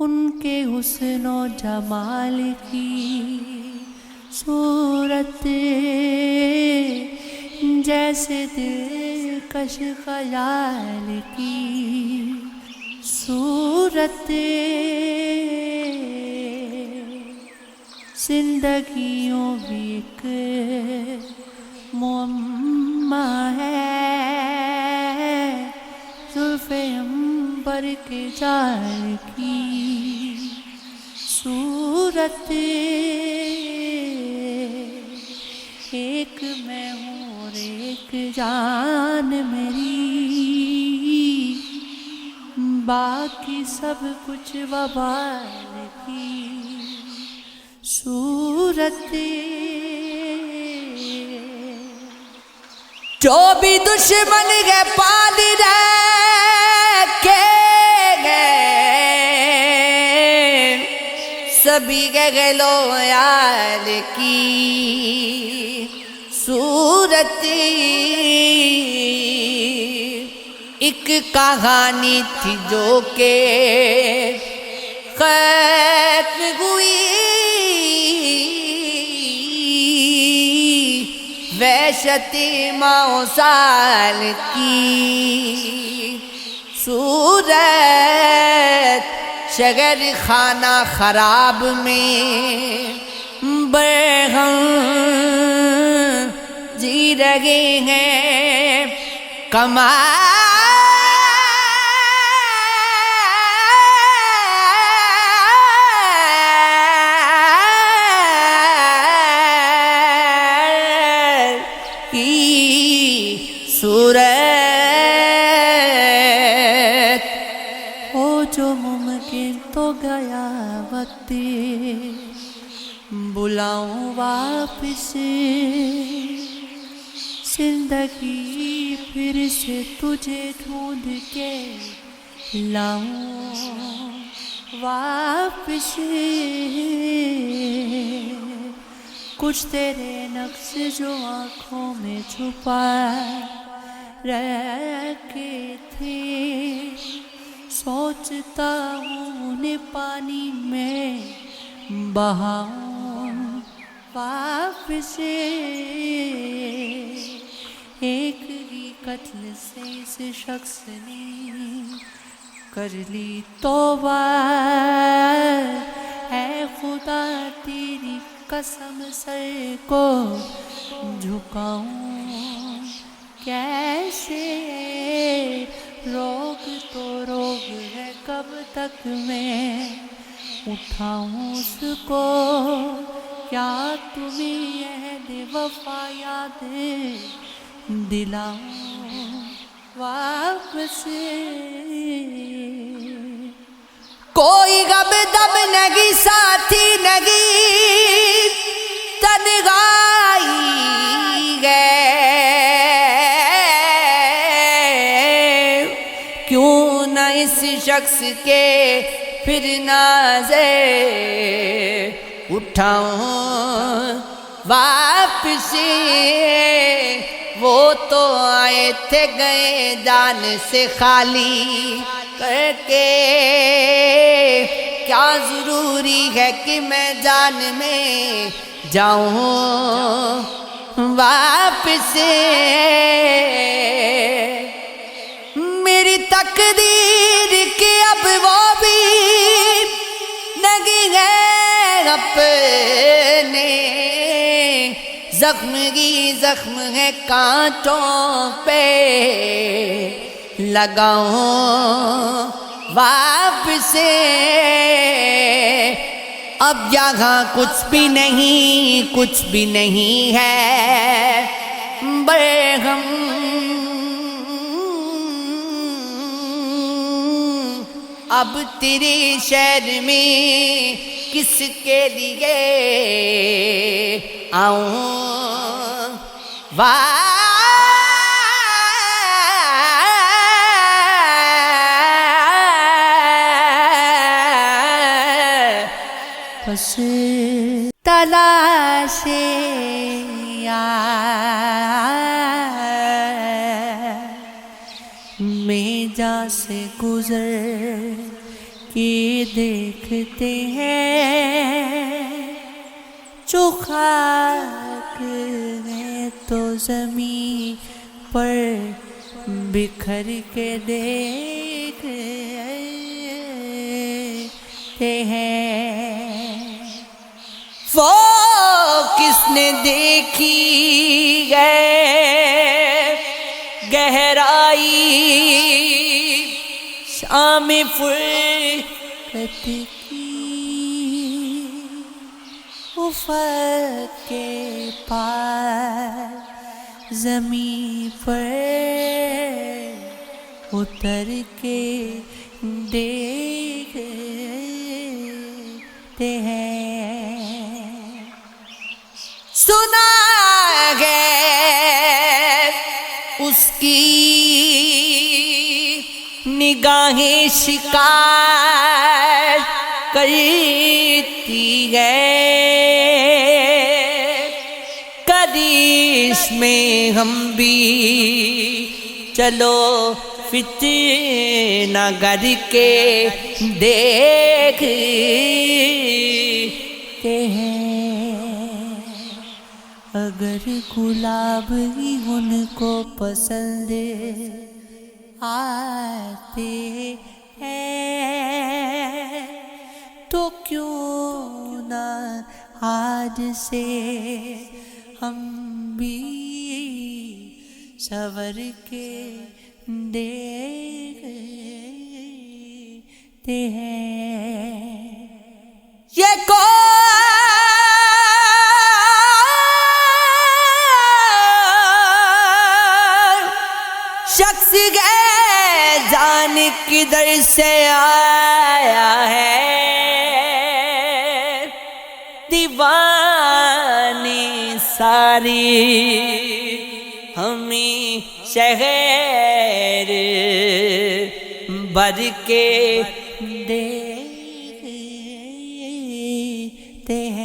ان کے حسن و جمال کی صورت جیسے دلکش خیال کی صورت زندگیوں بھی ایک معمہ ہے زلف عنبر کے جال کی صورت ایک میں ہوں اور ایک جان میری باقی سب کچھ وبال کی صورت جو بھی دشمن کے پال رکھے گئے سبھی کے گلو یار کی صورت ایک کہانی تھی جو کہ ختم ہوئی وحشت ماؤ سال کی صورت شگر خانہ خراب میں برہم جی رہے ہیں صورت ہو جو ممکن تو گیا وقت بلاؤں واپس زندگی پھر سے تجھے ڈھونڈ کے لاؤں واپس کچھ تیرے نقش جو آنکھوں میں چھپا رکھے تھے سوچتا ہوں انہیں پانی میں بہاؤں واپس ایک ہی قتل سے اس شخص نے کر لی توبہ اے خدا تیری قسم سر کو جھکاؤں کیسے روگ تو روگ ہے کب تک میں اٹھاؤں اس کو کیا تمہیں عہد وفا یاد دلاؤں واپس کوئی غم دم نگی ساتھی نگی تنہائی گئے کیوں نہ اس شخص کے پھر نازے اٹھاؤں واپس وہ تو آئے تھے گئے جان سے خالی کر کے کیا ضروری ہے کہ میں جان میں جاؤں واپس میری تقدیر کہ اب وہ بھی نہیں ہے اپنے زخم کی زخم ہے کانٹوں پہ لگاؤں واپس اب یہاں کچھ بھی نہیں ہے برہم اب تیرے شہر میں کس کے لیے آؤں بس تلاش میں جا سے گزر کے دیکھتے ہیں جو خاک ہے تو زمین پر بکھر کے دیکھتے ہیں۔ وہ کس نے دیکھی ہے گہرائی شام فرقت کی افق کے پار زمین پر اتر کے دیکھتے ہیں۔ سنا ہے اس کی نگاہیں شکار کرتی ہے، کدیش میں ہم بھی چلو فتنہ گر کے دیکھتے ہیں۔ اگر گلاب ہی ان کو پسند آتے ہیں تو کیوں نہ آج سے ہم بھی سنور کے دیکھتے ہیں۔ یہ شخص ہے جان کدھر سے آیا ہے، دیوانی ساری ہمیں شہر بھر کے دیکھتے ہیں۔